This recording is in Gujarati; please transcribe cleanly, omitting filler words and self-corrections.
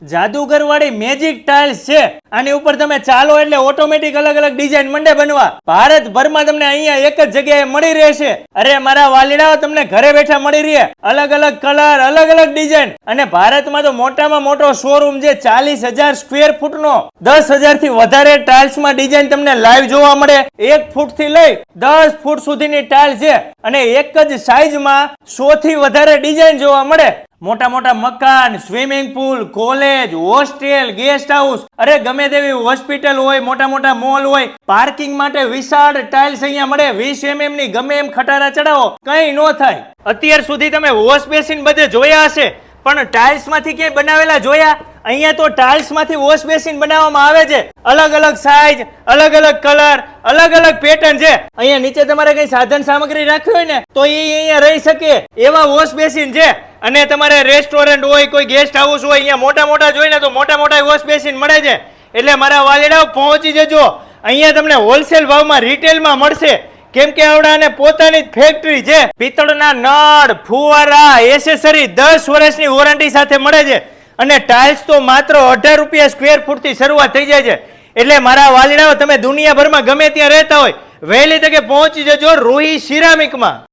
જાદુગર વાળી મેજિક ટાઇલ્સ છે. આની ઉપર તમે ચાલો એટલે ઓટોમેટિક અલગ અલગ ડિઝાઇન મંડે બનવા. ભારતભરમાં તમને અહીંયા એક જ જગ્યાએ મળી રહેશે. અરે મારા વાલીડાઓ, તમને ઘરે બેઠા મળી રહે. અલગ અલગ કલર, અલગ અલગ ડિઝાઇન. અને ભારતમાં તો મોટામાં મોટો શોરૂમ જે 40,000 સ્ક્વેર ફૂટનો, 10,000 થી વધારે ટાઇલ્સમાં ડિઝાઇન તમને લાઈવ જોવા મળે. 1 ફૂટથી લઈ 10 ફૂટ સુધીની ટાઇલ્સ છે અને એક જ સાઈઝમાં 100 થી વધારે ડિઝાઇન જોવા મળે. મોટા મોટા મકાન, swimming pool, college, hostel, guest house, અરે ગમે તેવી હોસ્પિટલ હોય, મોટા મોટા મોલ હોય, પાર્કિંગ માટે વિશાળ ટાઇલ્સ અહીંયા મળે. 20 mm ની ગમે એમ ખટારા ચડાવો, કઈ નો થાય. અત્યાર સુધી તમે વોશ બેસિન બધે જોયા હશે, પણ ટાઇલ્સ માંથી ક્યાંય બનાવેલા જોયા? અહીંયા તો ટાઇલ્સ માંથી વોશ બેસિન બનાવવામાં આવે છે. અલગ અલગ સાઈઝ, અલગ અલગ કલર, અલગ અલગ પેટર્ન છે. અહીંયા નીચે તમારે કઈ સાધન સામગ્રી રાખવી હોય ને તો એ અહીંયા રહી શકે એવા વોશ બેસિન છે. અને તમારે રેસ્ટોરન્ટ હોય, કોઈ ગેસ્ટ હાઉસ હોય, અહીંયા મોટા મોટા જોઈને તો મોટા મોટા વોશ બેસિન મળે છે. એટલે મારા વાલીડાઓ પહોંચી જજો. અહીંયા તમને હોલસેલ ભાવમાં રિટેલમાં મળશે. કેમ કે આવડાને પોતાની જ ફેક્ટરી છે. પિત્તળના નળ, ફુવારા, એસેસરી 10 વર્ષની વોરંટી સાથે મળે છે. અને ટાઇલ્સ તો માત્ર 18 રૂપિયા સ્ક્વેર ફૂટથી શરૂઆત થઈ જાય છે. એટલે મારા વાલીડાઓ, તમે દુનિયાભરમાં ગમે ત્યાં રહેતા હોય, વહેલી તકે પહોંચી જજો રૂહી સિરામિકમાં.